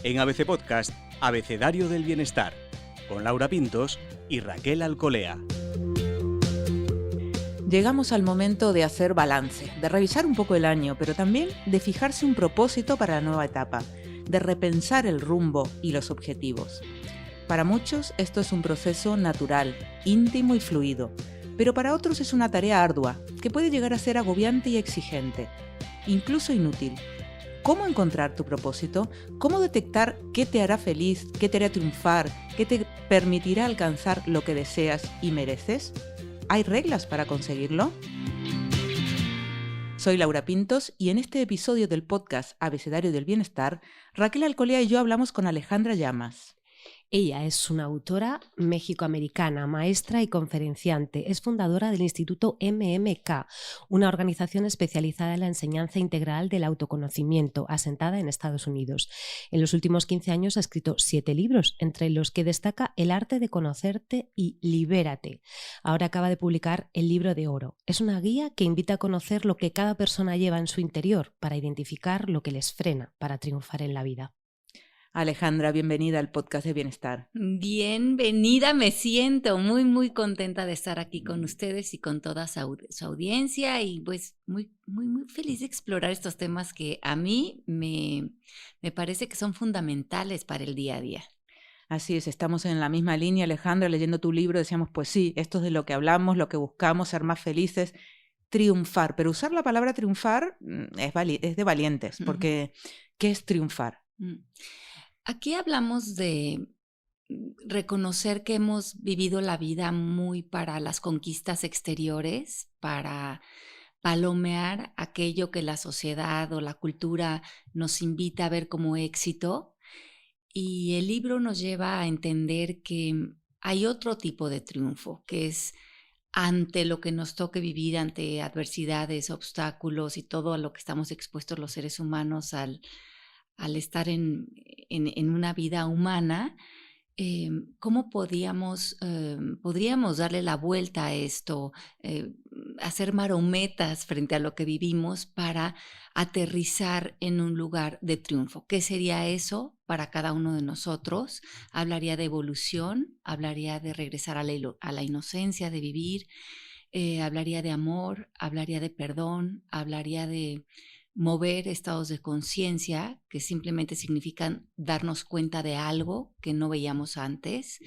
En ABC Podcast, Abecedario del Bienestar, con Laura Pintos y Raquel Alcolea. Llegamos al momento de hacer balance, de revisar un poco el año, pero también de fijarse un propósito para la nueva etapa, de repensar el rumbo y los objetivos. Para muchos esto es un proceso natural, íntimo y fluido, pero para otros es una tarea ardua, que puede llegar a ser agobiante y exigente, incluso inútil. ¿Cómo encontrar tu propósito? ¿Cómo detectar qué te hará feliz, qué te hará triunfar, qué te permitirá alcanzar lo que deseas y mereces? ¿Hay reglas para conseguirlo? Soy Laura Pintos y en este episodio del podcast Abecedario del Bienestar, Raquel Alcolea y yo hablamos con Alejandra Llamas. Ella es una autora mexicoamericana, maestra y conferenciante. Es fundadora del Instituto MMK, una organización especializada en la enseñanza integral del autoconocimiento, asentada en Estados Unidos. En los últimos 15 años ha escrito 7 libros, entre los que destaca El arte de conocerte y Libérate. Ahora acaba de publicar El libro de oro. Es una guía que invita a conocer lo que cada persona lleva en su interior para identificar lo que les frena para triunfar en la vida. Alejandra, bienvenida al podcast de Bienestar. Bienvenida, me siento muy contenta de estar aquí con ustedes y con toda su audiencia y pues muy feliz de explorar estos temas que a mí me parece que son fundamentales para el día a día. Así es, estamos en la misma línea, Alejandra, leyendo tu libro decíamos, pues sí, esto es de lo que hablamos, lo que buscamos, ser más felices, triunfar, pero usar la palabra triunfar es de valientes, porque ¿qué es triunfar? Aquí hablamos de reconocer que hemos vivido la vida muy para las conquistas exteriores, para palomear aquello que la sociedad o la cultura nos invita a ver como éxito. Y el libro nos lleva a entender que hay otro tipo de triunfo, que es ante lo que nos toque vivir, ante adversidades, obstáculos y todo a lo que estamos expuestos los seres humanos al estar en una vida humana, ¿cómo podríamos darle la vuelta a esto, hacer marometas frente a lo que vivimos para aterrizar en un lugar de triunfo? ¿Qué sería eso para cada uno de nosotros? Hablaría de evolución, hablaría de regresar a la inocencia de vivir, hablaría de amor, hablaría de perdón, hablaría de mover estados de conciencia que simplemente significan darnos cuenta de algo que no veíamos antes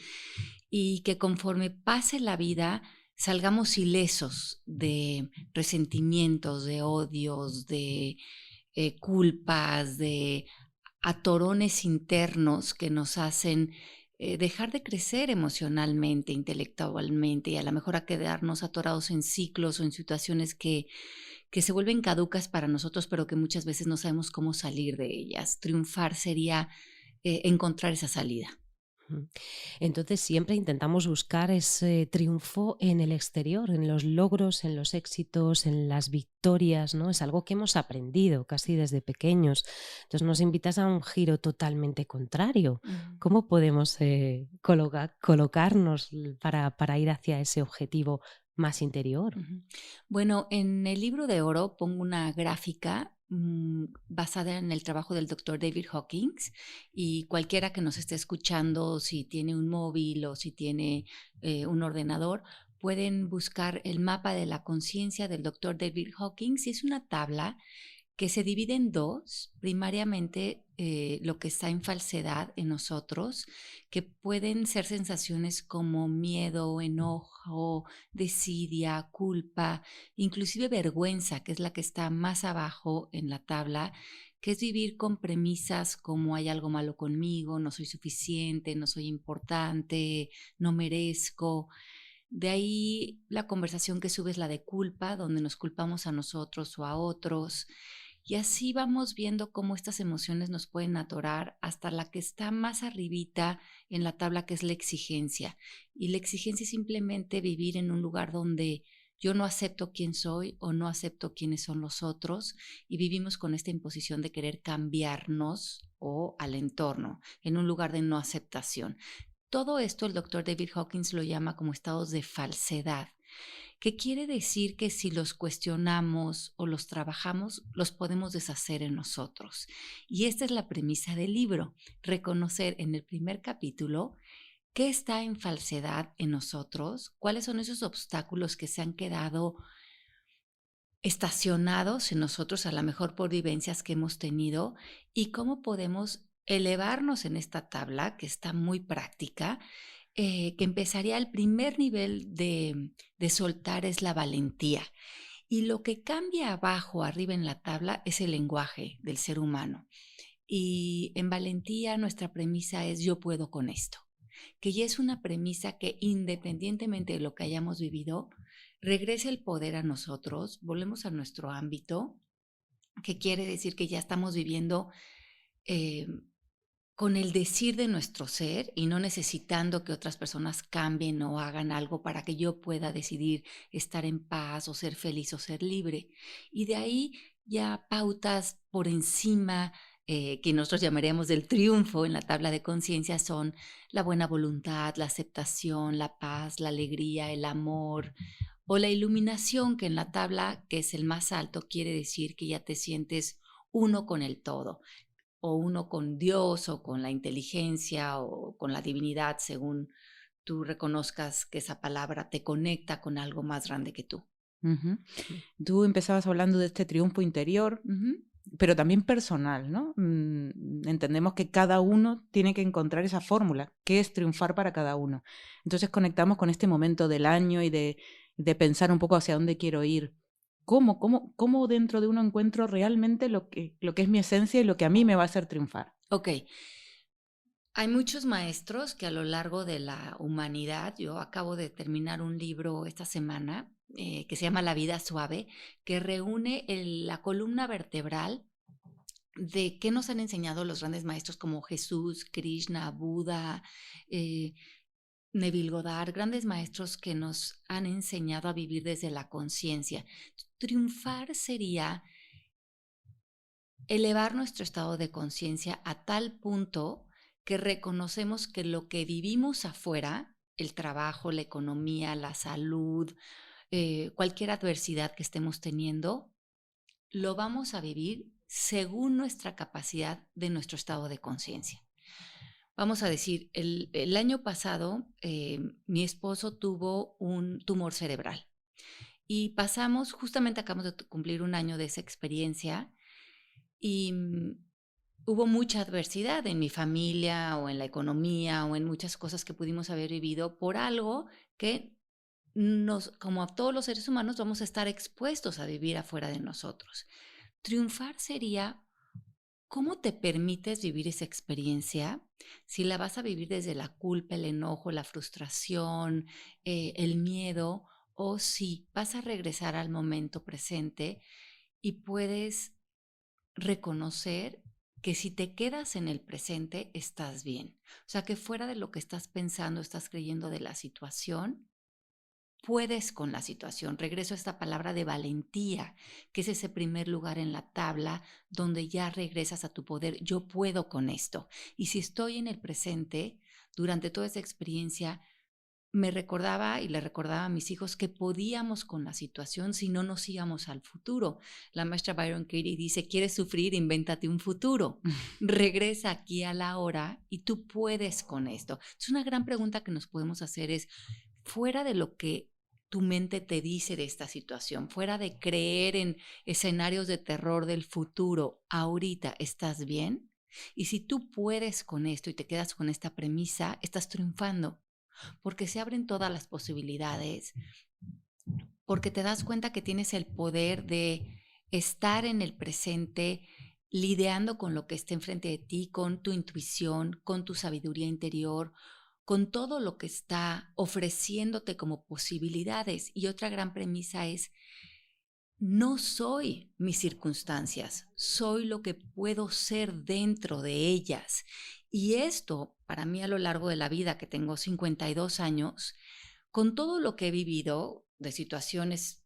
y que conforme pase la vida salgamos ilesos de resentimientos, de odios, de culpas, de atorones internos que nos hacen dejar de crecer emocionalmente, intelectualmente y a lo mejor a quedarnos atorados en ciclos o en situaciones que se vuelven caducas para nosotros, pero que muchas veces no sabemos cómo salir de ellas. Triunfar sería encontrar esa salida. Entonces siempre intentamos buscar ese triunfo en el exterior, en los logros, en los éxitos, en las victorias, ¿no? Es algo que hemos aprendido casi desde pequeños. Entonces nos invitas a un giro totalmente contrario. ¿Cómo podemos colocarnos para ir hacia ese objetivo más interior? Bueno, en el libro de oro pongo una gráfica basada en el trabajo del doctor David Hawkins, y cualquiera que nos esté escuchando, si tiene un móvil o si tiene un ordenador, pueden buscar el mapa de la conciencia del doctor David Hawkins, y es una tabla que se divide en dos, primariamente lo que está en falsedad en nosotros, que pueden ser sensaciones como miedo, enojo, desidia, culpa, inclusive vergüenza, que es la que está más abajo en la tabla, que es vivir con premisas como hay algo malo conmigo, no soy suficiente, no soy importante, no merezco. De ahí la conversación que sube es la de culpa, donde nos culpamos a nosotros o a otros. Y así vamos viendo cómo estas emociones nos pueden atorar hasta la que está más arribita en la tabla, que es la exigencia. Y la exigencia es simplemente vivir en un lugar donde yo no acepto quién soy o no acepto quiénes son los otros, y vivimos con esta imposición de querer cambiarnos o al entorno, en un lugar de no aceptación. Todo esto el doctor David Hawkins lo llama como estados de falsedad. que quiere decir que si los cuestionamos o los trabajamos, los podemos deshacer en nosotros. Y esta es la premisa del libro, reconocer en el primer capítulo qué está en falsedad en nosotros, cuáles son esos obstáculos que se han quedado estacionados en nosotros, a lo mejor por vivencias que hemos tenido, y cómo podemos elevarnos en esta tabla, que está muy práctica, que empezaría el primer nivel de soltar es la valentía. Y lo que cambia abajo, arriba en la tabla, es el lenguaje del ser humano. Y en valentía nuestra premisa es yo puedo con esto, que ya es una premisa que independientemente de lo que hayamos vivido, regresa el poder a nosotros, volvemos a nuestro ámbito, que quiere decir que ya estamos viviendo con el decir de nuestro ser y no necesitando que otras personas cambien o hagan algo para que yo pueda decidir estar en paz o ser feliz o ser libre. Y de ahí ya pautas por encima que nosotros llamaríamos del triunfo en la tabla de conciencia son la buena voluntad, la aceptación, la paz, la alegría, el amor o la iluminación, que en la tabla, que es el más alto, quiere decir que ya te sientes uno con el todo, o uno con Dios o con la inteligencia o con la divinidad, según tú reconozcas que esa palabra te conecta con algo más grande que tú. Uh-huh. Tú empezabas hablando de este triunfo interior, pero también personal, ¿no? Entendemos que cada uno tiene que encontrar esa fórmula, que es triunfar para cada uno. Entonces conectamos con este momento del año y de pensar un poco hacia dónde quiero ir. ¿Cómo dentro de uno encuentro realmente lo que es mi esencia y lo que a mí me va a hacer triunfar? Ok. Hay muchos maestros que a lo largo de la humanidad, yo acabo de terminar un libro esta semana que se llama La vida suave, que reúne la columna vertebral de qué nos han enseñado los grandes maestros como Jesús, Krishna, Buda, Neville Goddard, grandes maestros que nos han enseñado a vivir desde la conciencia. Triunfar sería elevar nuestro estado de conciencia a tal punto que reconocemos que lo que vivimos afuera, el trabajo, la economía, la salud, cualquier adversidad que estemos teniendo, lo vamos a vivir según nuestra capacidad de nuestro estado de conciencia. Vamos a decir, el año pasado mi esposo tuvo un tumor cerebral y justamente acabamos de cumplir un año de esa experiencia y hubo mucha adversidad en mi familia o en la economía o en muchas cosas que pudimos haber vivido por algo que como a todos los seres humanos, vamos a estar expuestos a vivir afuera de nosotros. Triunfar sería ¿cómo te permites vivir esa experiencia? Si la vas a vivir desde la culpa, el enojo, la frustración, el miedo, o si vas a regresar al momento presente y puedes reconocer que si te quedas en el presente, estás bien. O sea, que fuera de lo que estás pensando, estás creyendo de la situación, puedes con la situación. Regreso a esta palabra de valentía, que es ese primer lugar en la tabla donde ya regresas a tu poder. Yo puedo con esto. Y si estoy en el presente, durante toda esa experiencia, me recordaba y le recordaba a mis hijos que podíamos con la situación si no nos íbamos al futuro. La maestra Byron Katie dice, ¿quieres sufrir? Invéntate un futuro. Regresa aquí a la hora y tú puedes con esto. Es una gran pregunta que nos podemos hacer es, fuera de lo que tu mente te dice de esta situación, fuera de creer en escenarios de terror del futuro, ahorita, ¿estás bien? Y si tú puedes con esto y te quedas con esta premisa, estás triunfando, porque se abren todas las posibilidades, porque te das cuenta que tienes el poder de estar en el presente, lidiando con lo que está enfrente de ti, con tu intuición, con tu sabiduría interior, con todo lo que está ofreciéndote como posibilidades. Y otra gran premisa es, no soy mis circunstancias, soy lo que puedo ser dentro de ellas. Y esto, para mí a lo largo de la vida, que tengo 52 años, con todo lo que he vivido de situaciones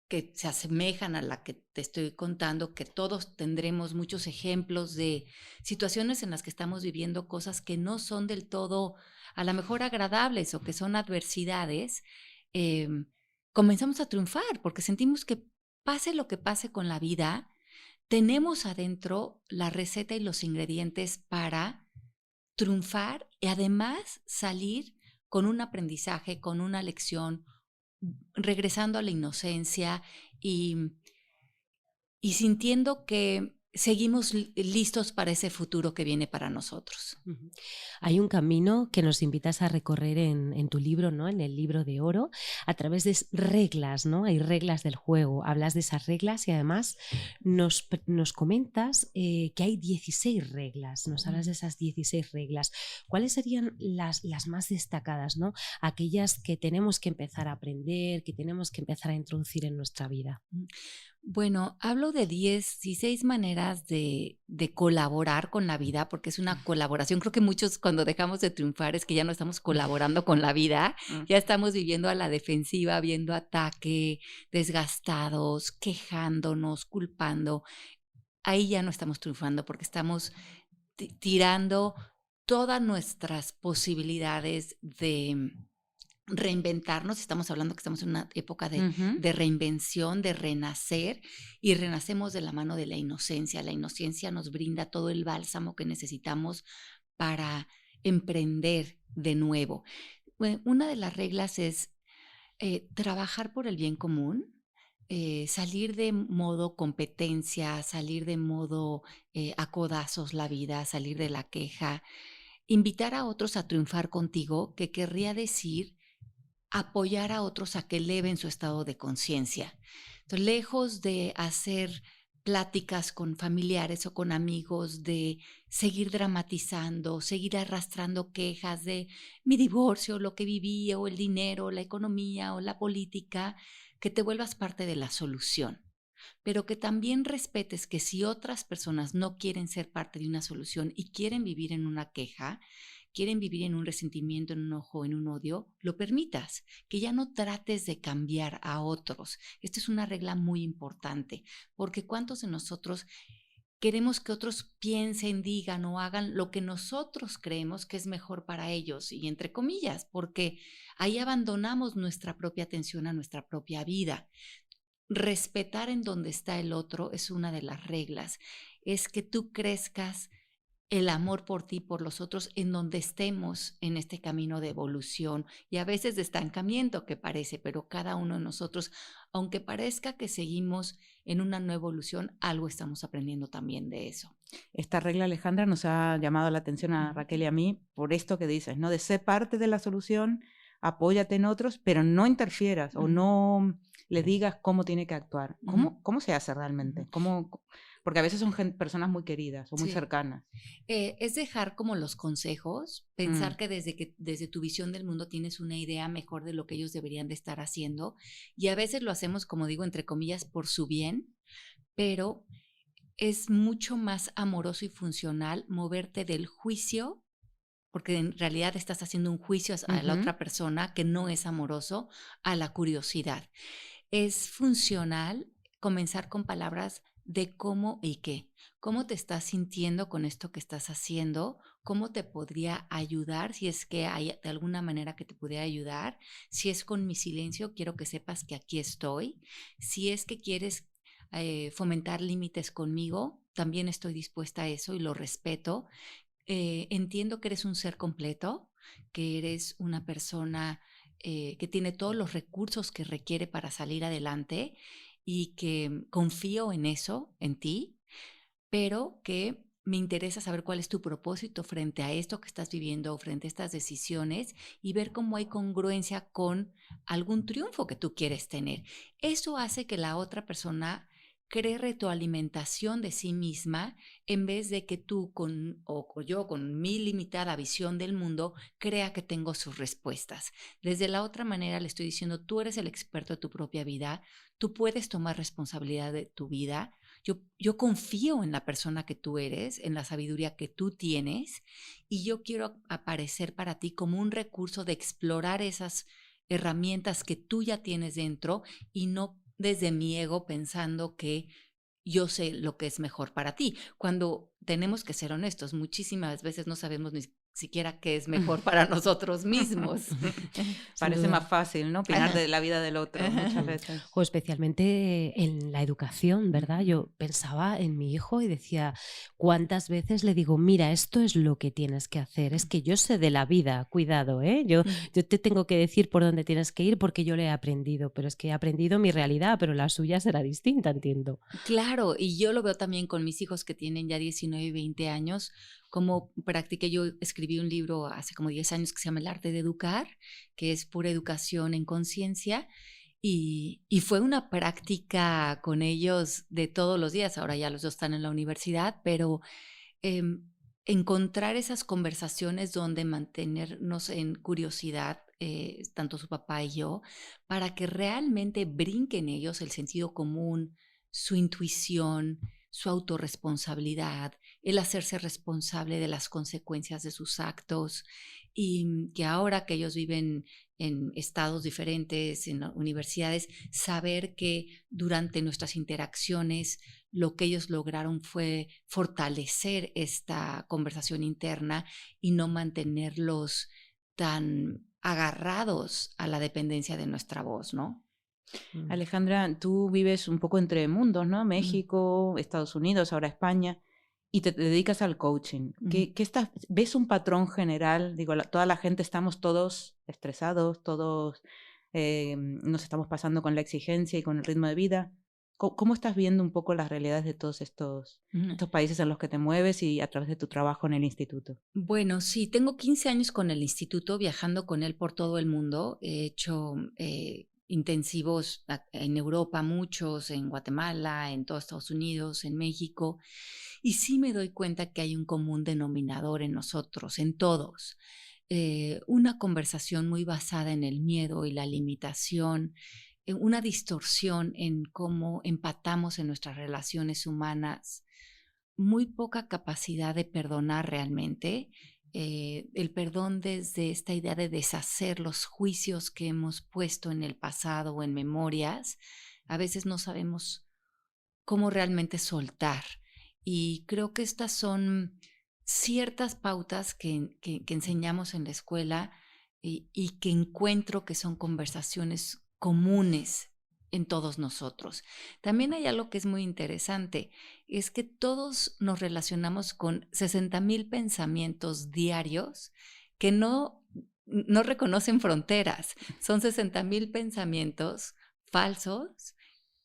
que se asemejan a la que te estoy contando, que todos tendremos muchos ejemplos de situaciones en las que estamos viviendo cosas que no son del todo a lo mejor agradables o que son adversidades, comenzamos a triunfar, porque sentimos que pase lo que pase con la vida, tenemos adentro la receta y los ingredientes para triunfar y además salir con un aprendizaje, con una lección, regresando a la inocencia y, y sintiendo que seguimos listos para ese futuro que viene para nosotros. Ujú. Hay un camino que nos invitas a recorrer en tu libro, ¿no? En el libro de oro, a través de reglas, ¿no? Hay reglas del juego. Hablas de esas reglas y además nos comentas que hay 16 reglas. Nos hablas de esas 16 reglas. ¿Cuáles serían las más destacadas, ¿no? Aquellas que tenemos que empezar a aprender, que tenemos que empezar a introducir en nuestra vida. Bueno, hablo de 16 maneras de colaborar con la vida, porque es una colaboración. Creo que muchos cuando dejamos de triunfar es que ya no estamos colaborando con la vida, ya estamos viviendo a la defensiva, viendo ataque, desgastados, quejándonos, culpando. Ahí ya no estamos triunfando porque estamos tirando todas nuestras posibilidades de reinventarnos. Estamos hablando que estamos en una época de reinvención, de renacer, y renacemos de la mano de la inocencia. La inocencia nos brinda todo el bálsamo que necesitamos para emprender de nuevo. Bueno, una de las reglas es trabajar por el bien común, salir de modo competencia, salir de modo a codazos la vida, salir de la queja, invitar a otros a triunfar contigo, que querría decir apoyar a otros a que eleven su estado de conciencia. Entonces, lejos de hacer pláticas con familiares o con amigos, de seguir dramatizando, seguir arrastrando quejas de mi divorcio, lo que viví, o el dinero, la economía o la política, que te vuelvas parte de la solución, pero que también respetes que si otras personas no quieren ser parte de una solución y quieren vivir en una queja, quieren vivir en un resentimiento, en un enojo, en un odio, lo permitas, que ya no trates de cambiar a otros. Esta es una regla muy importante, porque ¿cuántos de nosotros queremos que otros piensen, digan o hagan lo que nosotros creemos que es mejor para ellos? Y entre comillas, porque ahí abandonamos nuestra propia atención a nuestra propia vida. Respetar en donde está el otro es una de las reglas. Es que tú crezcas el amor por ti, por los otros, en donde estemos en este camino de evolución y a veces de estancamiento que parece, pero cada uno de nosotros, aunque parezca que seguimos en una nueva evolución, algo estamos aprendiendo también de eso. Esta regla, Alejandra, nos ha llamado la atención a Raquel y a mí por esto que dices, ¿no? De ser parte de la solución, apóyate en otros, pero no interfieras o no le digas cómo tiene que actuar. ¿Cómo se hace realmente? Porque a veces son personas muy queridas o muy cercanas. Es dejar como los consejos, pensar que desde tu visión del mundo tienes una idea mejor de lo que ellos deberían de estar haciendo, y a veces lo hacemos, como digo, entre comillas, por su bien, pero es mucho más amoroso y funcional moverte del juicio, porque en realidad estás haciendo un juicio a la otra persona que no es amoroso, a la curiosidad. Es funcional comenzar con palabras de cómo y qué. ¿Cómo te estás sintiendo con esto que estás haciendo? ¿Cómo te podría ayudar? Si es que hay de alguna manera que te pudiera ayudar. Si es con mi silencio, quiero que sepas que aquí estoy. Si es que quieres fomentar límites conmigo, también estoy dispuesta a eso y lo respeto. Entiendo que eres un ser completo, que eres una persona que tiene todos los recursos que requiere para salir adelante y que confío en eso, en ti, pero que me interesa saber cuál es tu propósito frente a esto que estás viviendo, frente a estas decisiones, y ver cómo hay congruencia con algún triunfo que tú quieres tener. Eso hace que la otra persona cree retroalimentación de sí misma, en vez de que tú o yo con mi limitada visión del mundo crea que tengo sus respuestas. Desde la otra manera le estoy diciendo, tú eres el experto de tu propia vida, tú puedes tomar responsabilidad de tu vida. Yo confío en la persona que tú eres, en la sabiduría que tú tienes, y yo quiero aparecer para ti como un recurso de explorar esas herramientas que tú ya tienes dentro, y no desde mi ego pensando que yo sé lo que es mejor para ti. Cuando tenemos que ser honestos, muchísimas veces no sabemos ni siquiera qué es mejor para nosotros mismos. Parece más fácil, ¿no? Opinar de la vida del otro muchas veces. O especialmente en la educación, ¿verdad? Yo pensaba en mi hijo y decía, ¿cuántas veces le digo, mira, esto es lo que tienes que hacer? Es que yo sé de la vida, cuidado, ¿eh? Yo te tengo que decir por dónde tienes que ir porque yo le he aprendido, pero es que he aprendido mi realidad, pero la suya será distinta, entiendo. Claro, y yo lo veo también con mis hijos que tienen ya 19 y 20 años, como practiqué, yo escribí un libro hace como 10 años que se llama El arte de educar, que es pura educación en conciencia, y fue una práctica con ellos de todos los días. Ahora ya los dos están en la universidad, pero encontrar esas conversaciones donde mantenernos en curiosidad, tanto su papá y yo, para que realmente brinquen ellos el sentido común, su intuición, su autorresponsabilidad, el hacerse responsable de las consecuencias de sus actos, y que ahora que ellos viven en estados diferentes, en universidades, saber que durante nuestras interacciones lo que ellos lograron fue fortalecer esta conversación interna y no mantenerlos tan agarrados a la dependencia de nuestra voz, ¿no? Alejandra, tú vives un poco entre mundos, ¿no? México, Estados Unidos, ahora España, y te dedicas al coaching. ¿Ves un patrón general? Digo, toda la gente estamos todos estresados, todos nos estamos pasando con la exigencia y con el ritmo de vida. ¿Cómo estás viendo un poco las realidades de todos estos países en los que te mueves y a través de tu trabajo en el instituto? Bueno, sí, tengo 15 años con el instituto, viajando con él por todo el mundo. He hecho intensivos en Europa, muchos, en Guatemala, en todos Estados Unidos, en México, y sí me doy cuenta que hay un común denominador en nosotros, en todos. Una conversación muy basada en el miedo y la limitación, una distorsión en cómo empatamos en nuestras relaciones humanas, muy poca capacidad de perdonar realmente. El perdón desde esta idea de deshacer los juicios que hemos puesto en el pasado o en memorias. A veces no sabemos cómo realmente soltar. Y creo que estas son ciertas pautas que enseñamos en la escuela y que encuentro que son conversaciones comunes en todos nosotros. También hay algo que es muy interesante, es que todos nos relacionamos con 60,000 pensamientos diarios que no reconocen fronteras. Son 60,000 pensamientos falsos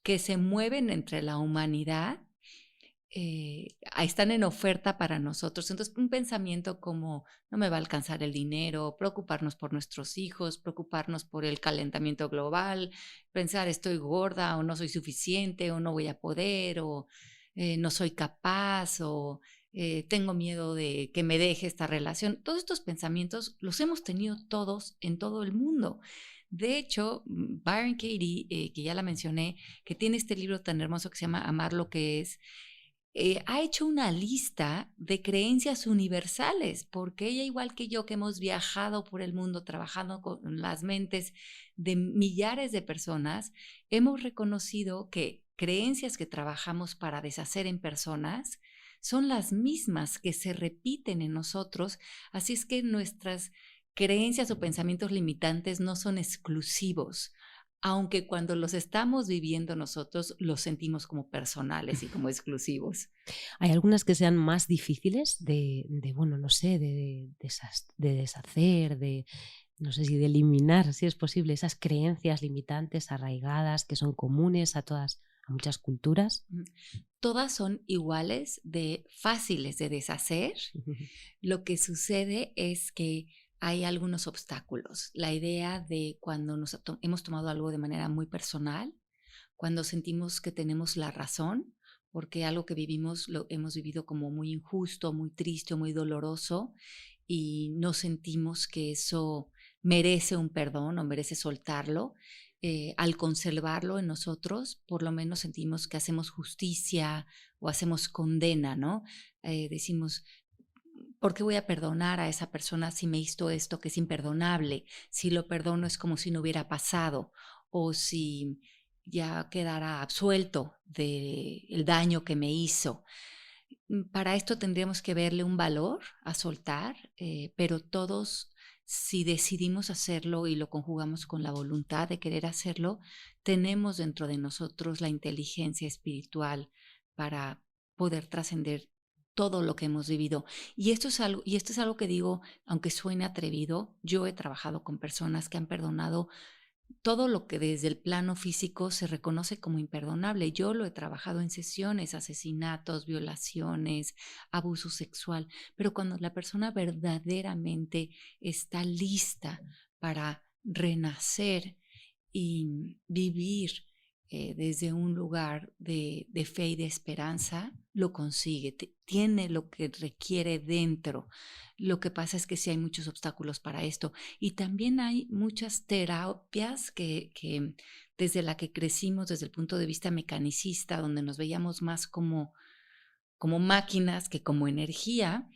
que se mueven entre la humanidad, están en oferta para nosotros. Entonces, un pensamiento como no me va a alcanzar el dinero, preocuparnos por nuestros hijos, preocuparnos por el calentamiento global, pensar estoy gorda o no soy suficiente o no voy a poder o no soy capaz o tengo miedo de que me deje esta relación. Todos estos pensamientos los hemos tenido todos en todo el mundo. De hecho, Byron Katie, que ya la mencioné, que tiene este libro tan hermoso que se llama Amar lo que es, ha hecho una lista de creencias universales, porque ella, igual que yo, que hemos viajado por el mundo trabajando con las mentes de millares de personas, hemos reconocido que creencias que trabajamos para deshacer en personas son las mismas que se repiten en nosotros, así es que nuestras creencias o pensamientos limitantes no son exclusivos, aunque cuando los estamos viviendo nosotros los sentimos como personales y como exclusivos. ¿Hay algunas que sean más difíciles bueno, no sé, de deshacer, no sé si de eliminar, si es posible, esas creencias limitantes arraigadas que son comunes a muchas culturas? Todas son iguales, fáciles de deshacer. Lo que sucede es que hay algunos obstáculos. La idea de cuando hemos tomado algo de manera muy personal, cuando sentimos que tenemos la razón, porque algo que vivimos lo hemos vivido como muy injusto, muy triste, muy doloroso, y no sentimos que eso merece un perdón o merece soltarlo. Al conservarlo en nosotros, por lo menos sentimos que hacemos justicia o hacemos condena, ¿no? Decimos, ¿por qué voy a perdonar a esa persona si me hizo esto que es imperdonable? Si lo perdono es como si no hubiera pasado, o si ya quedara absuelto del daño que me hizo. para esto tendríamos que verle un valor a soltar, pero todos, si decidimos hacerlo y lo conjugamos con la voluntad de querer hacerlo, tenemos dentro de nosotros la inteligencia espiritual para poder trascender todo lo que hemos vivido. Y esto es algo que digo, aunque suene atrevido, yo he trabajado con personas que han perdonado todo lo que desde el plano físico se reconoce como imperdonable. Yo lo he trabajado en sesiones, asesinatos, violaciones, abuso sexual, pero cuando la persona verdaderamente está lista para renacer y vivir desde un lugar de fe y de esperanza, lo consigue, tiene lo que requiere dentro. Lo que pasa es que sí hay muchos obstáculos para esto y también hay muchas terapias que desde la que crecimos desde el punto de vista mecanicista, donde nos veíamos más como máquinas que como energía,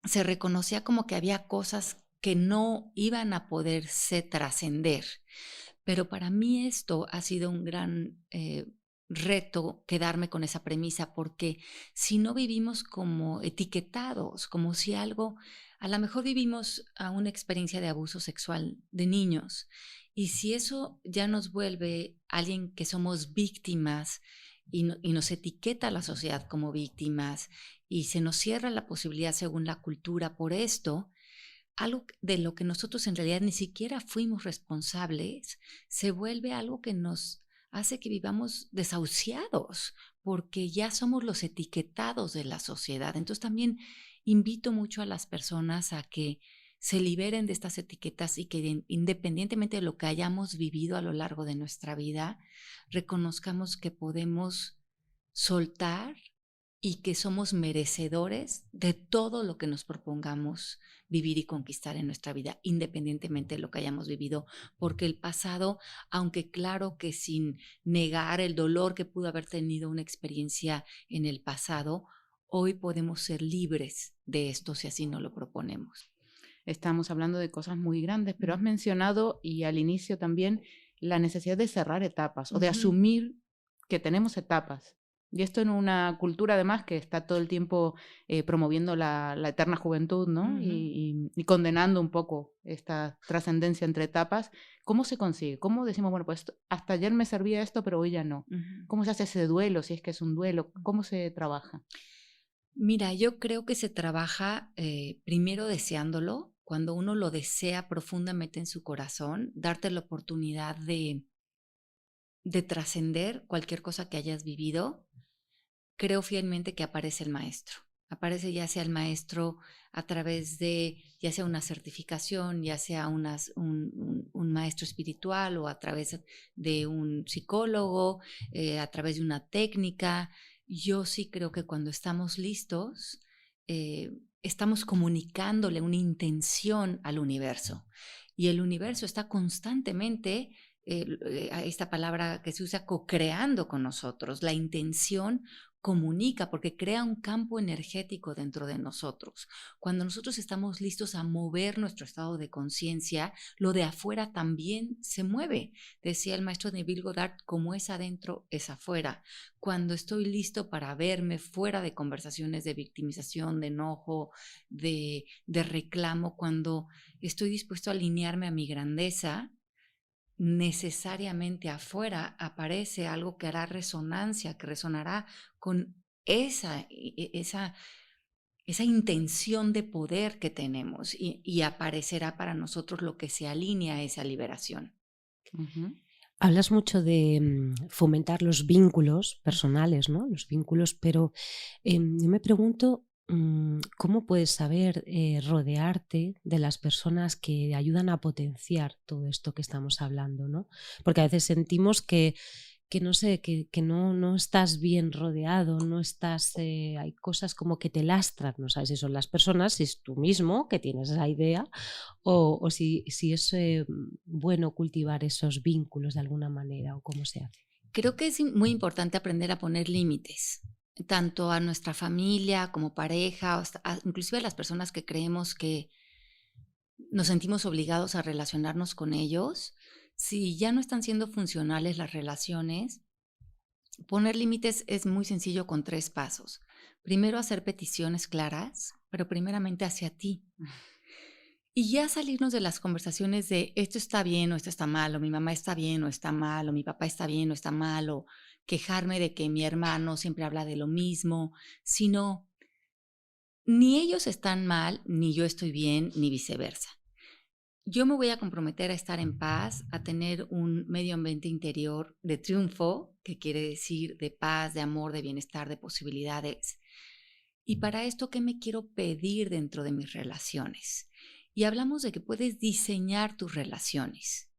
se reconocía como que había cosas que no iban a poderse trascender. Pero para mí esto ha sido un gran reto quedarme con esa premisa, porque si no vivimos como etiquetados, como si algo, a lo mejor vivimos a una experiencia de abuso sexual de niños, y si eso ya nos vuelve alguien que somos víctimas y nos etiqueta a la sociedad como víctimas y se nos cierra la posibilidad según la cultura por esto, algo de lo que nosotros en realidad ni siquiera fuimos responsables, se vuelve algo que nos hace que vivamos desahuciados, porque ya somos los etiquetados de la sociedad. Entonces también invito mucho a las personas a que se liberen de estas etiquetas y que independientemente de lo que hayamos vivido a lo largo de nuestra vida, reconozcamos que podemos soltar y que somos merecedores de todo lo que nos propongamos vivir y conquistar en nuestra vida, independientemente de lo que hayamos vivido, porque el pasado, aunque claro que sin negar el dolor que pudo haber tenido una experiencia en el pasado, hoy podemos ser libres de esto si así no lo proponemos. Estamos hablando de cosas muy grandes, pero has mencionado, y al inicio también, la necesidad de cerrar etapas o de asumir que tenemos etapas. Y esto en una cultura además que está todo el tiempo promoviendo la eterna juventud, ¿no? Y condenando un poco esta trascendencia entre etapas. ¿Cómo se consigue? ¿Cómo decimos, bueno, pues hasta ayer me servía esto, pero hoy ya no? ¿Cómo se hace ese duelo, si es que es un duelo? ¿Cómo se trabaja? Mira, yo creo que se trabaja primero deseándolo. Cuando uno lo desea profundamente en su corazón, darte la oportunidad de trascender cualquier cosa que hayas vivido, creo fielmente que aparece el maestro. Aparece ya sea el maestro a través de, ya sea una certificación, ya sea un maestro espiritual o a través de un psicólogo, a través de una técnica. Yo sí creo que cuando estamos listos, estamos comunicándole una intención al universo. Y el universo está constantemente, esta palabra que se usa, co-creando con nosotros. La intención comunica porque crea un campo energético dentro de nosotros. Cuando nosotros estamos listos a mover nuestro estado de conciencia, lo de afuera también se mueve. Decía el maestro Neville Goddard, como es adentro, es afuera. Cuando estoy listo para verme fuera de conversaciones de victimización, de enojo, de reclamo, cuando estoy dispuesto a alinearme a mi grandeza, necesariamente afuera aparece algo que hará resonancia, que resonará con esa intención de poder que tenemos y aparecerá para nosotros lo que se alinea a esa liberación. Hablas mucho de fomentar los vínculos personales, ¿no? Los vínculos, pero yo me pregunto, ¿cómo puedes saber rodearte de las personas que ayudan a potenciar todo esto que estamos hablando, ¿no? Porque a veces sentimos que no sé, que no estás bien rodeado, no estás, hay cosas como que te lastran, no sabes si son las personas, si es tú mismo que tienes esa idea o si es bueno cultivar esos vínculos de alguna manera o cómo se hace. Creo que es muy importante aprender a poner límites, tanto a nuestra familia como pareja, inclusive a las personas que creemos que nos sentimos obligados a relacionarnos con ellos. Si ya no están siendo funcionales las relaciones, poner límites es muy sencillo con 3 pasos. primero hacer peticiones claras, pero primeramente hacia ti. Y ya salirnos de las conversaciones de esto está bien o esto está mal, o mi mamá está bien o está mal, o mi papá está bien o está mal, o quejarme de que mi hermano siempre habla de lo mismo, sino ni ellos están mal, ni yo estoy bien, ni viceversa. Yo me voy a comprometer a estar en paz, a tener un medio ambiente interior de triunfo, que quiere decir de paz, de amor, de bienestar, de posibilidades. Y para esto, ¿qué me quiero pedir dentro de mis relaciones? Y hablamos de que puedes diseñar tus relaciones.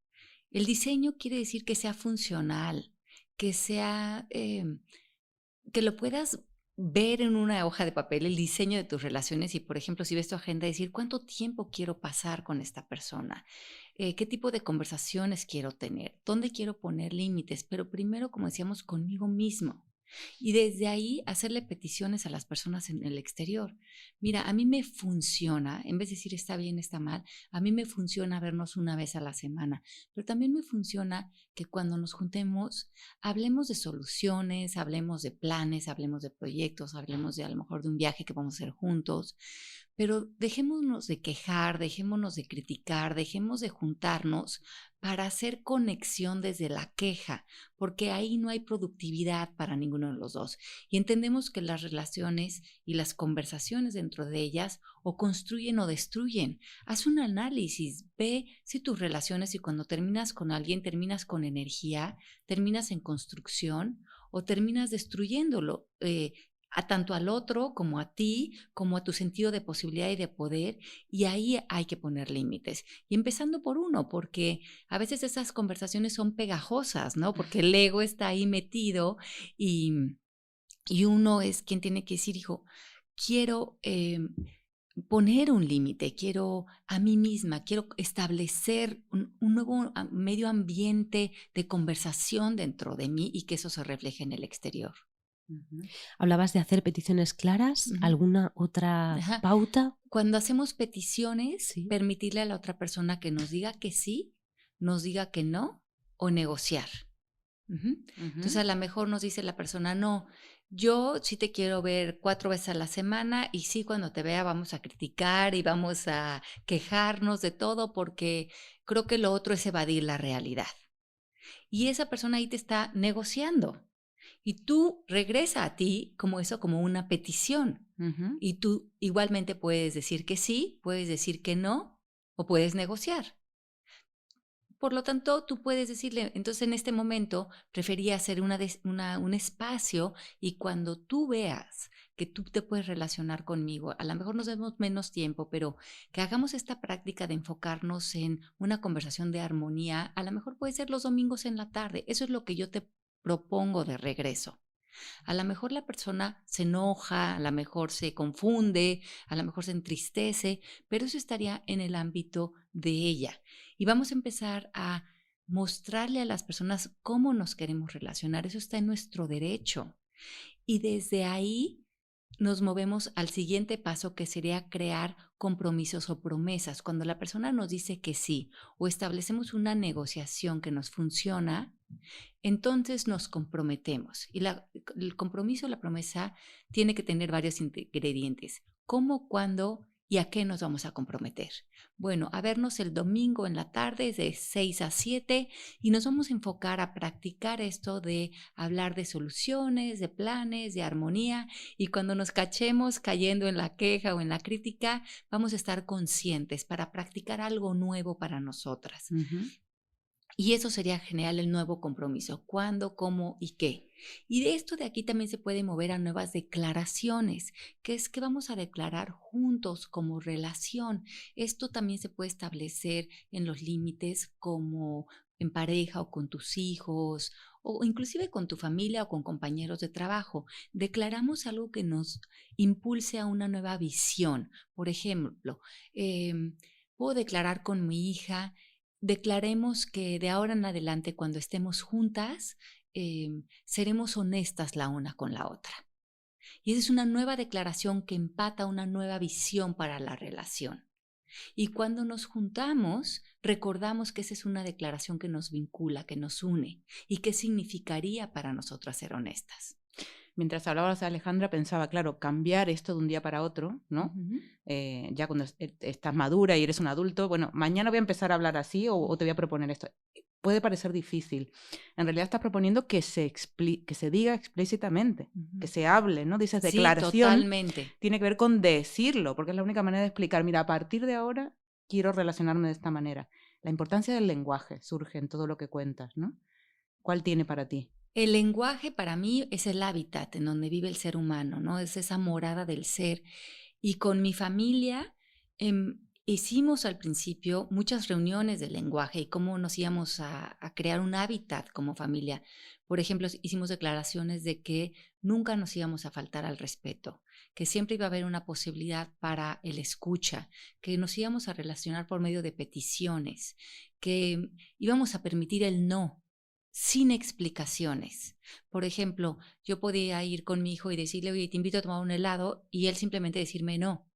El diseño quiere decir que sea funcional, que sea, que lo puedas ver en una hoja de papel, el diseño de tus relaciones y, por ejemplo, si ves tu agenda, decir cuánto tiempo quiero pasar con esta persona, qué tipo de conversaciones quiero tener, dónde quiero poner límites, pero primero, como decíamos, conmigo mismo. Y desde ahí hacerle peticiones a las personas en el exterior. Mira, a mí me funciona, en vez de decir está bien, está mal, a mí me funciona vernos una vez a la semana, pero también me funciona que cuando nos juntemos hablemos de soluciones, hablemos de planes, hablemos de proyectos, hablemos de a lo mejor de un viaje que vamos a hacer juntos, pero dejémonos de quejar, dejémonos de criticar, dejemos de juntarnos para hacer conexión desde la queja, porque ahí no hay productividad para ninguno de los dos. Y entendemos que las relaciones y las conversaciones dentro de ellas o construyen o destruyen. Haz un análisis, ve si tus relaciones, y cuando terminas con alguien, terminas con energía, terminas en construcción o terminas destruyéndolo, tanto al otro como a ti, como a tu sentido de posibilidad y de poder, y ahí hay que poner límites. Y empezando por uno, porque a veces esas conversaciones son pegajosas, ¿no? Porque el ego está ahí metido y uno es quien tiene que decir, hijo, quiero poner un límite, quiero a mí misma, quiero establecer un nuevo medio ambiente de conversación dentro de mí y que eso se refleje en el exterior. Hablabas de hacer peticiones claras, ¿alguna otra pauta? Cuando hacemos peticiones, permitirle a la otra persona que nos diga que sí, nos diga que no o negociar. Entonces a lo mejor nos dice la persona, no, yo sí te quiero ver 4 veces a la semana y sí, cuando te vea vamos a criticar y vamos a quejarnos de todo porque creo que lo otro es evadir la realidad. Y esa persona ahí te está negociando. Y tú regresa a ti como eso, como una petición. Y tú igualmente puedes decir que sí, puedes decir que no, o puedes negociar. Por lo tanto, tú puedes decirle, entonces en este momento prefería hacer un espacio y cuando tú veas que tú te puedes relacionar conmigo, a lo mejor nos demos menos tiempo, pero que hagamos esta práctica de enfocarnos en una conversación de armonía, a lo mejor puede ser los domingos en la tarde. Eso es lo que yo te propongo de regreso. A lo mejor la persona se enoja, a lo mejor se confunde, a lo mejor se entristece, pero eso estaría en el ámbito de ella. Y vamos a empezar a mostrarle a las personas cómo nos queremos relacionar. Eso está en nuestro derecho. Y desde ahí nos movemos al siguiente paso, que sería crear compromisos o promesas. Cuando la persona nos dice que sí o establecemos una negociación que nos funciona, entonces nos comprometemos. Y el compromiso, la promesa, tiene que tener varios ingredientes. ¿Cómo, cuándo y a qué nos vamos a comprometer? Bueno, a vernos el domingo en la tarde de 6 a 7 y nos vamos a enfocar a practicar esto de hablar de soluciones, de planes, de armonía, y cuando nos cachemos cayendo en la queja o en la crítica, vamos a estar conscientes para practicar algo nuevo para nosotras. Y eso sería generar el nuevo compromiso. ¿Cuándo, cómo y qué? Y de esto de aquí también se puede mover a nuevas declaraciones, que es que vamos a declarar juntos como relación. Esto también se puede establecer en los límites como en pareja o con tus hijos o inclusive con tu familia o con compañeros de trabajo. Declaramos algo que nos impulse a una nueva visión. Por ejemplo, puedo declarar con mi hija, declaremos que de ahora en adelante, cuando estemos juntas, seremos honestas la una con la otra. Y esa es una nueva declaración que empata una nueva visión para la relación. Y cuando nos juntamos, recordamos que esa es una declaración que nos vincula, que nos une. ¿Y qué significaría para nosotras ser honestas? Mientras hablabas, Alejandra, pensaba, claro, cambiar esto de un día para otro, ¿no? Ya cuando estás madura y eres un adulto, bueno, mañana voy a empezar a hablar así o te voy a proponer esto. Puede parecer difícil. En realidad estás proponiendo que se diga explícitamente, que se hable, ¿no? Dices Sí, declaración, totalmente. tiene que ver con decirlo, porque es la única manera de explicar, mira, a partir de ahora quiero relacionarme de esta manera. La importancia del lenguaje surge en todo lo que cuentas, ¿no? ¿Cuál tiene para ti? El lenguaje para mí es el hábitat en donde vive el ser humano, ¿no? Es esa morada del ser. Y con mi familia hicimos al principio muchas reuniones de lenguaje y cómo nos íbamos a crear un hábitat como familia. Por ejemplo, hicimos declaraciones de que nunca nos íbamos a faltar al respeto, que siempre iba a haber una posibilidad para el escucha, que nos íbamos a relacionar por medio de peticiones, que íbamos a permitir el no, sin explicaciones. Por ejemplo, yo podía ir con mi hijo y decirle, oye, te invito a tomar un helado, y él simplemente decirme no,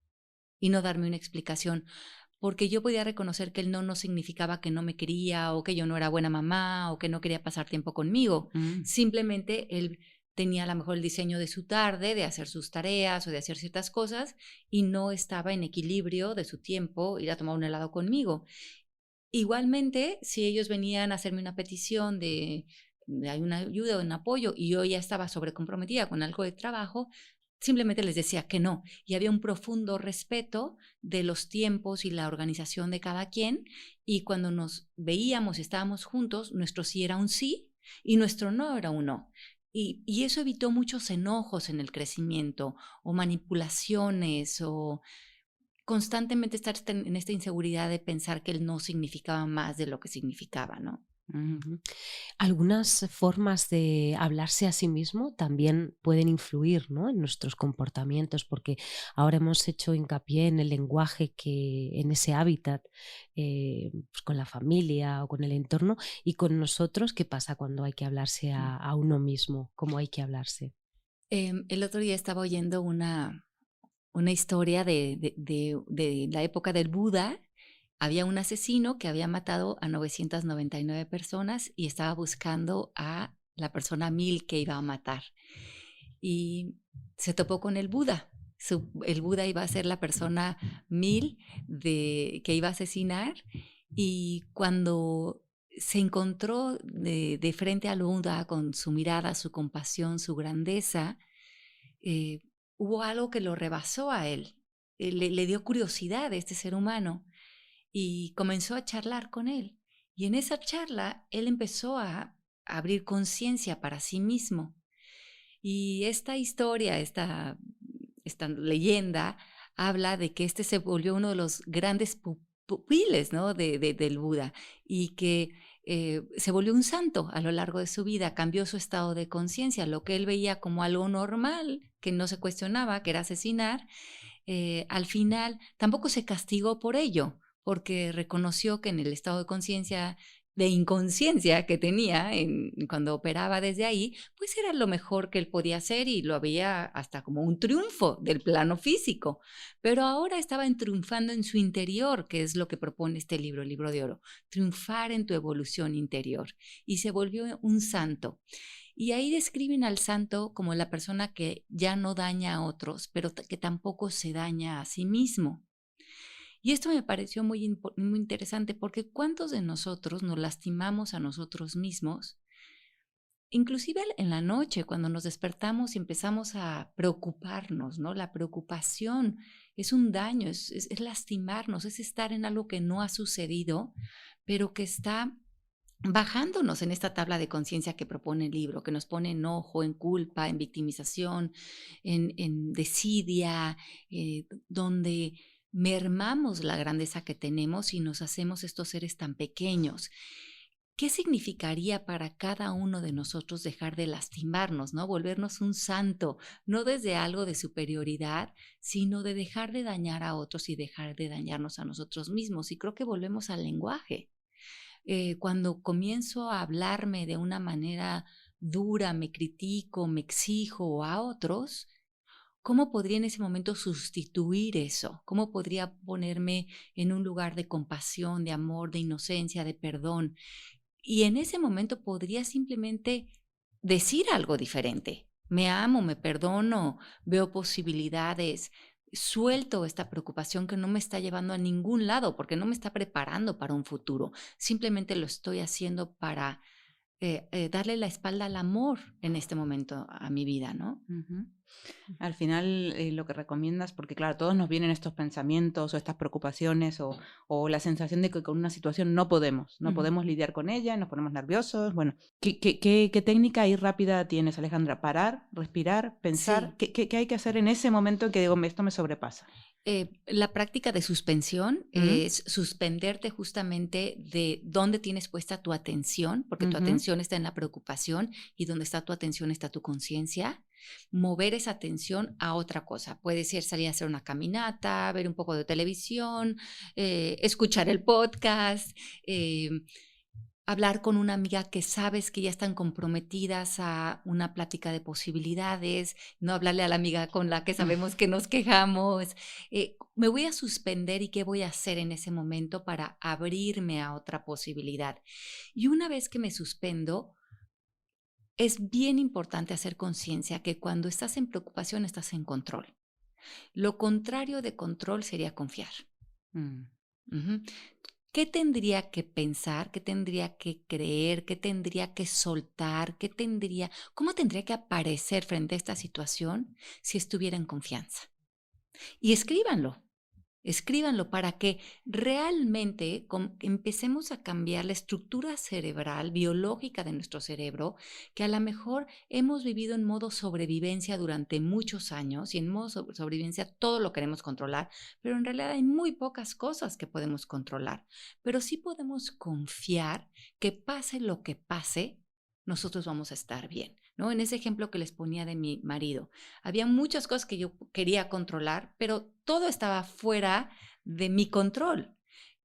y no darme una explicación, porque yo podía reconocer que el no significaba que no me quería, o que yo no era buena mamá, o que no quería pasar tiempo conmigo. Simplemente él tenía a lo mejor el diseño de su tarde, de hacer sus tareas o de hacer ciertas cosas, y no estaba en equilibrio de su tiempo ir a tomar un helado conmigo. Igualmente, si ellos venían a hacerme una petición de una ayuda o un apoyo y yo ya estaba sobrecomprometida con algo de trabajo, simplemente les decía que no. Y había un profundo respeto de los tiempos y la organización de cada quien. Y cuando nos veíamos y estábamos juntos, nuestro sí era un sí y nuestro no era un no. Y eso evitó muchos enojos en el crecimiento o manipulaciones o constantemente estar en esta inseguridad de pensar que el no significaba más de lo que significaba, ¿no? Algunas formas de hablarse a sí mismo también pueden influir, ¿no?, en nuestros comportamientos, porque ahora hemos hecho hincapié en el lenguaje, en ese hábitat, pues con la familia o con el entorno, y con nosotros. ¿Qué pasa cuando hay que hablarse a uno mismo? ¿Cómo hay que hablarse? El otro día estaba oyendo una historia de la época del Buda. Había un asesino que había matado a 999 personas y estaba buscando a la persona 1000 que iba a matar. Y se topó con el Buda. El Buda iba a ser la persona 1000 que iba a asesinar, y cuando se encontró de frente al Buda con su mirada, su compasión, su grandeza, hubo algo que lo rebasó a él. Le dio curiosidad a este ser humano y comenzó a charlar con él. Y en esa charla él empezó a abrir conciencia para sí mismo. Y esta historia, esta leyenda, habla de que este se volvió uno de los grandes pupiles, ¿no?, del Buda, y que se volvió un santo a lo largo de su vida. Cambió su estado de conciencia. Lo que él veía como algo normal, que no se cuestionaba, que era asesinar, al final tampoco se castigó por ello, porque reconoció que en el estado de conciencia, de inconsciencia que tenía cuando operaba desde ahí, pues era lo mejor que él podía hacer, y lo veía hasta como un triunfo del plano físico. Pero ahora estaba triunfando en su interior, que es lo que propone este libro, el Libro de Oro, triunfar en tu evolución interior, y se volvió un santo. Y ahí describen al santo como la persona que ya no daña a otros, pero que tampoco se daña a sí mismo. Y esto me pareció muy interesante, porque ¿cuántos de nosotros nos lastimamos a nosotros mismos? Inclusive en la noche, cuando nos despertamos y empezamos a preocuparnos, ¿no? La preocupación es un daño, es lastimarnos, es estar en algo que no ha sucedido, pero que está bajándonos en esta tabla de conciencia que propone el libro, que nos pone en enojo, en culpa, en victimización, en desidia, donde mermamos la grandeza que tenemos y nos hacemos estos seres tan pequeños. ¿Qué significaría para cada uno de nosotros dejar de lastimarnos, ¿no? Volvernos un santo, no desde algo de superioridad, sino de dejar de dañar a otros y dejar de dañarnos a nosotros mismos. Y creo que volvemos al lenguaje. Cuando comienzo a hablarme de una manera dura, me critico, me exijo a otros, ¿cómo podría en ese momento sustituir eso? ¿Cómo podría ponerme en un lugar de compasión, de amor, de inocencia, de perdón? Y en ese momento podría simplemente decir algo diferente. Me amo, me perdono, veo posibilidades, suelto esta preocupación que no me está llevando a ningún lado porque no me está preparando para un futuro. Simplemente lo estoy haciendo para darle la espalda al amor en este momento a mi vida, ¿no? Ujú. Al final, lo que recomiendas, porque claro, a todos nos vienen estos pensamientos o estas preocupaciones o la sensación de que con una situación no podemos lidiar con ella, nos ponemos nerviosos. Bueno, ¿qué técnica ahí rápida tienes, Alejandra? Parar, respirar, pensar. Sí. ¿Qué hay que hacer en ese momento en que digo, esto me sobrepasa? La práctica de suspensión ¿Mm? es suspenderte justamente de dónde tienes puesta tu atención, porque tu Ujú. atención está en la preocupación y donde está tu atención está tu conciencia. Mover esa atención a otra cosa. Puede ser salir a hacer una caminata, ver un poco de televisión, escuchar el podcast, eh, hablar con una amiga que sabes que ya están comprometidas a una plática de posibilidades, no hablarle a la amiga con la que sabemos que nos quejamos. Me voy a suspender y qué voy a hacer en ese momento para abrirme a otra posibilidad. Y una vez que me suspendo, es bien importante hacer conciencia que cuando estás en preocupación estás en control. Lo contrario de control sería confiar. Mm. Ujú. ¿Qué tendría que pensar? ¿Qué tendría que creer? ¿Qué tendría que soltar? ¿Cómo tendría que aparecer frente a esta situación si estuviera en confianza? Y escríbanlo para que realmente empecemos a cambiar la estructura cerebral, biológica de nuestro cerebro, que a lo mejor hemos vivido en modo sobrevivencia durante muchos años y en modo sobrevivencia todo lo queremos controlar, pero en realidad hay muy pocas cosas que podemos controlar. Pero sí podemos confiar que pase lo que pase, nosotros vamos a estar bien, ¿no? En ese ejemplo que les ponía de mi marido, había muchas cosas que yo quería controlar, pero todo estaba fuera de mi control.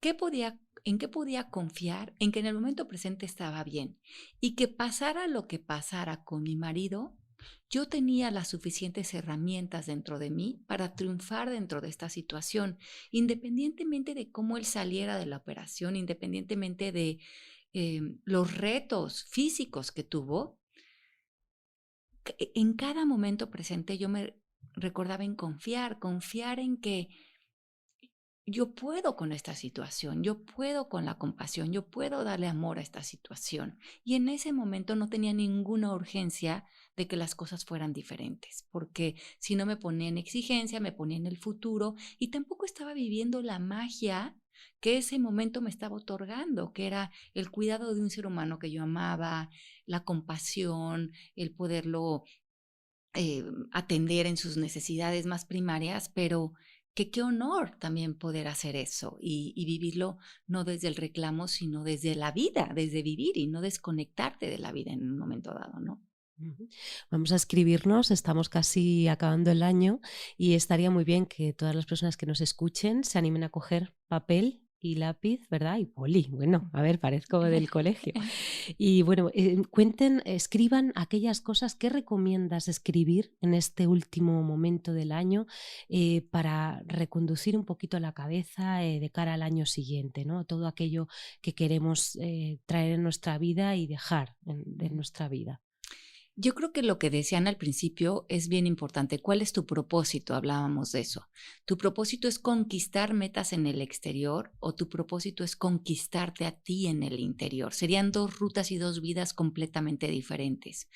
¿En qué podía confiar? En que en el momento presente estaba bien y que pasara lo que pasara con mi marido, yo tenía las suficientes herramientas dentro de mí para triunfar dentro de esta situación, independientemente de cómo él saliera de la operación, independientemente de los retos físicos que tuvo. En cada momento presente yo me recordaba en confiar en que yo puedo con esta situación, yo puedo con la compasión, yo puedo darle amor a esta situación. Y en ese momento no tenía ninguna urgencia de que las cosas fueran diferentes, porque si no me ponía en exigencia, me ponía en el futuro y tampoco estaba viviendo la magia que ese momento me estaba otorgando, que era el cuidado de un ser humano que yo amaba, la compasión, el poderlo atender en sus necesidades más primarias, pero que qué honor también poder hacer eso y vivirlo no desde el reclamo, sino desde la vida, desde vivir y no desconectarte de la vida en un momento dado, ¿no? Ujú. Vamos a escribirnos, estamos casi acabando el año y estaría muy bien que todas las personas que nos escuchen se animen a coger papel y lápiz, ¿verdad? Y boli, bueno, a ver, parezco del colegio. Y bueno, escriban aquellas cosas que recomiendas escribir en este último momento del año para reconducir un poquito la cabeza de cara al año siguiente, ¿no? Todo aquello que queremos traer en nuestra vida y dejar de nuestra vida. Yo creo que lo que decían al principio es bien importante. ¿Cuál es tu propósito? Hablábamos de eso. ¿Tu propósito es conquistar metas en el exterior o tu propósito es conquistarte a ti en el interior? Serían dos rutas y dos vidas completamente diferentes.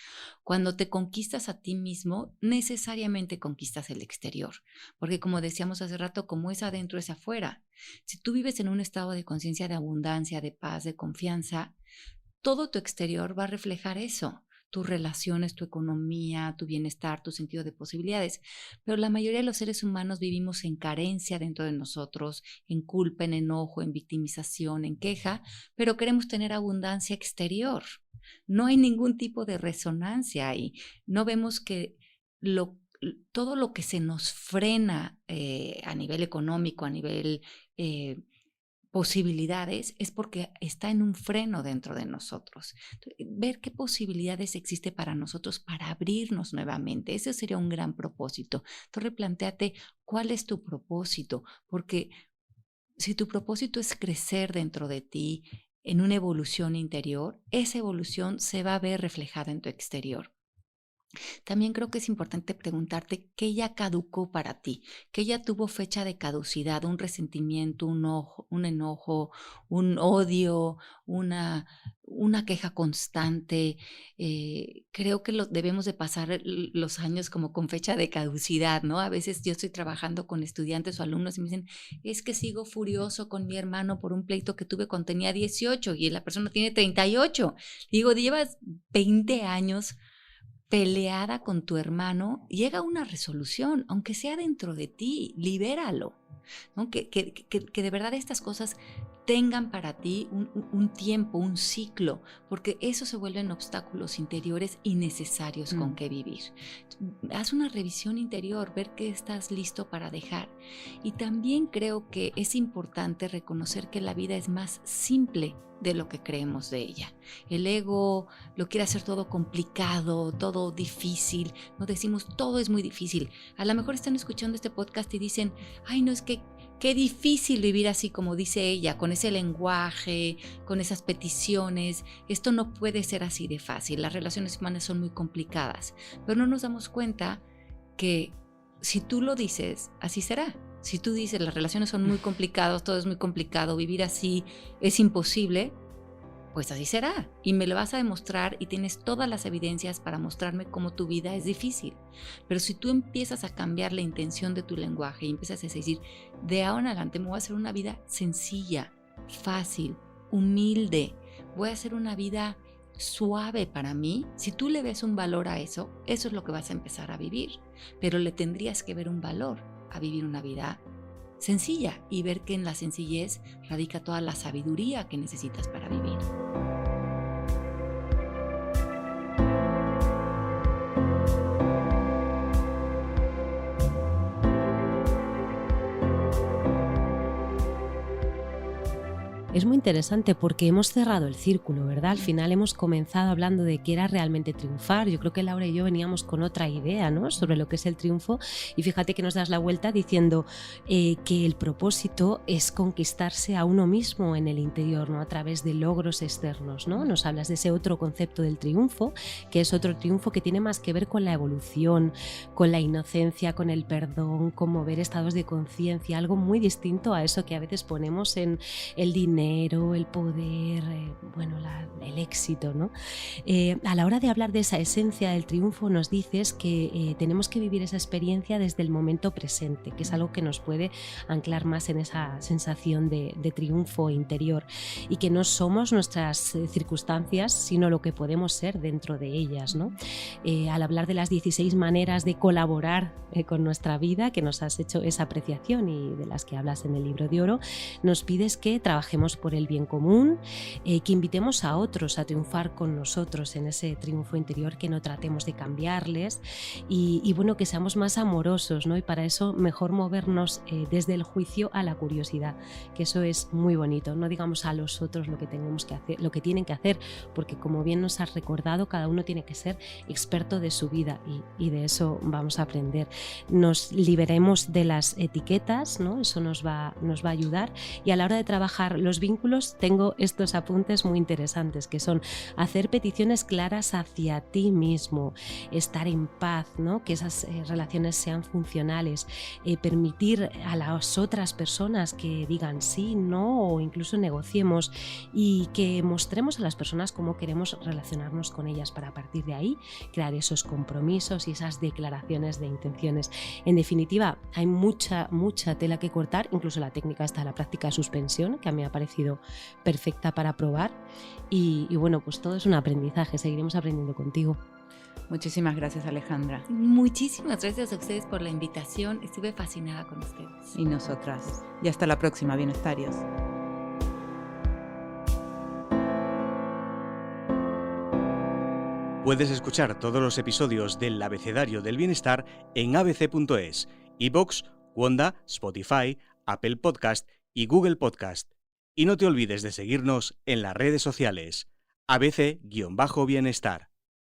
Cuando te conquistas a ti mismo, necesariamente conquistas el exterior, porque como decíamos hace rato, como es adentro es afuera. Si tú vives en un estado de conciencia de abundancia, de paz, de confianza, todo tu exterior va a reflejar eso. Tus relaciones, tu economía, tu bienestar, tu sentido de posibilidades. Pero la mayoría de los seres humanos vivimos en carencia dentro de nosotros, en culpa, en enojo, en victimización, en queja, pero queremos tener abundancia exterior. No hay ningún tipo de resonancia ahí. No vemos que todo lo que se nos frena a nivel económico, a nivel posibilidades, es porque está en un freno dentro de nosotros. Ver qué posibilidades existe para nosotros para abrirnos nuevamente. Ese sería un gran propósito. Entonces, replantéate cuál es tu propósito, porque si tu propósito es crecer dentro de ti en una evolución interior, esa evolución se va a ver reflejada en tu exterior. También creo que es importante preguntarte qué ya caducó para ti, qué ya tuvo fecha de caducidad, un resentimiento, un enojo, un odio, una queja constante. Creo que debemos de pasar los años como con fecha de caducidad, ¿no? A veces yo estoy trabajando con estudiantes o alumnos y me dicen, es que sigo furioso con mi hermano por un pleito que tuve cuando tenía 18 y la persona tiene 38. Digo, llevas 20 años peleada con tu hermano, llega a una resolución, aunque sea dentro de ti, libéralo, ¿no? Que de verdad estas cosas tengan para ti un tiempo, un ciclo, porque eso se vuelven obstáculos interiores innecesarios con que vivir. Haz una revisión interior, ver qué estás listo para dejar. Y también creo que es importante reconocer que la vida es más simple de lo que creemos de ella. El ego lo quiere hacer todo complicado, todo difícil. No decimos todo es muy difícil. A lo mejor están escuchando este podcast y dicen, ay, no, es que qué difícil vivir así como dice ella, con ese lenguaje, con esas peticiones. Esto no puede ser así de fácil. Las relaciones humanas son muy complicadas. Pero no nos damos cuenta que si tú lo dices, así será. Si tú dices las relaciones son muy complicadas, todo es muy complicado, vivir así es imposible, pues así será. Y me lo vas a demostrar y tienes todas las evidencias para mostrarme cómo tu vida es difícil. Pero si tú empiezas a cambiar la intención de tu lenguaje y empiezas a decir, de ahora en adelante me voy a hacer una vida sencilla, fácil, humilde, voy a hacer una vida suave para mí. Si tú le ves un valor a eso, eso es lo que vas a empezar a vivir. Pero le tendrías que ver un valor a vivir una vida sencilla y ver que en la sencillez radica toda la sabiduría que necesitas para vivir. Es muy interesante porque hemos cerrado el círculo, ¿verdad? Al final hemos comenzado hablando de qué era realmente triunfar. Yo creo que Laura y yo veníamos con otra idea, ¿no?, sobre lo que es el triunfo, y fíjate que nos das la vuelta diciendo que el propósito es conquistarse a uno mismo en el interior, ¿no?, a través de logros externos, ¿no? Nos hablas de ese otro concepto del triunfo, que es otro triunfo que tiene más que ver con la evolución, con la inocencia, con el perdón, con mover estados de conciencia, algo muy distinto a eso que a veces ponemos en el dinero, el poder, el éxito, ¿no? A la hora de hablar de esa esencia del triunfo nos dices que tenemos que vivir esa experiencia desde el momento presente, que es algo que nos puede anclar más en esa sensación de triunfo interior, y que no somos nuestras circunstancias, sino lo que podemos ser dentro de ellas, ¿no? Al hablar de las 16 maneras de colaborar con nuestra vida, que nos has hecho esa apreciación y de las que hablas en el libro de oro, nos pides que trabajemos por el bien común, que invitemos a otros a triunfar con nosotros en ese triunfo interior, que no tratemos de cambiarles y bueno, que seamos más amorosos, ¿no? Y para eso mejor movernos desde el juicio a la curiosidad, que eso es muy bonito. No digamos a los otros lo que tenemos que hacer, lo que tienen que hacer, porque como bien nos has recordado, cada uno tiene que ser experto de su vida y de eso vamos a aprender. Nos liberemos de las etiquetas, ¿no? Eso nos va a ayudar, y a la hora de trabajar los vínculos tengo estos apuntes muy interesantes, que son hacer peticiones claras hacia ti mismo, estar en paz, ¿no?, que esas relaciones sean funcionales, permitir a las otras personas que digan sí, no, o incluso negociemos, y que mostremos a las personas cómo queremos relacionarnos con ellas, para a partir de ahí crear esos compromisos y esas declaraciones de intenciones. En definitiva, hay mucha tela que cortar, incluso la técnica esta, la práctica de suspensión, que a mí me ha parecido perfecta para probar, y bueno, pues todo es un aprendizaje, seguiremos aprendiendo contigo. Muchísimas gracias, Alejandra. Muchísimas gracias a ustedes por la invitación, estuve fascinada con ustedes. Y nosotras. Y hasta la próxima, bienestarios. Puedes escuchar todos los episodios del Abecedario del Bienestar en abc.es, iVoox, Wanda, Spotify, Apple Podcast y Google Podcast. Y no te olvides de seguirnos en las redes sociales, ABC-Bienestar.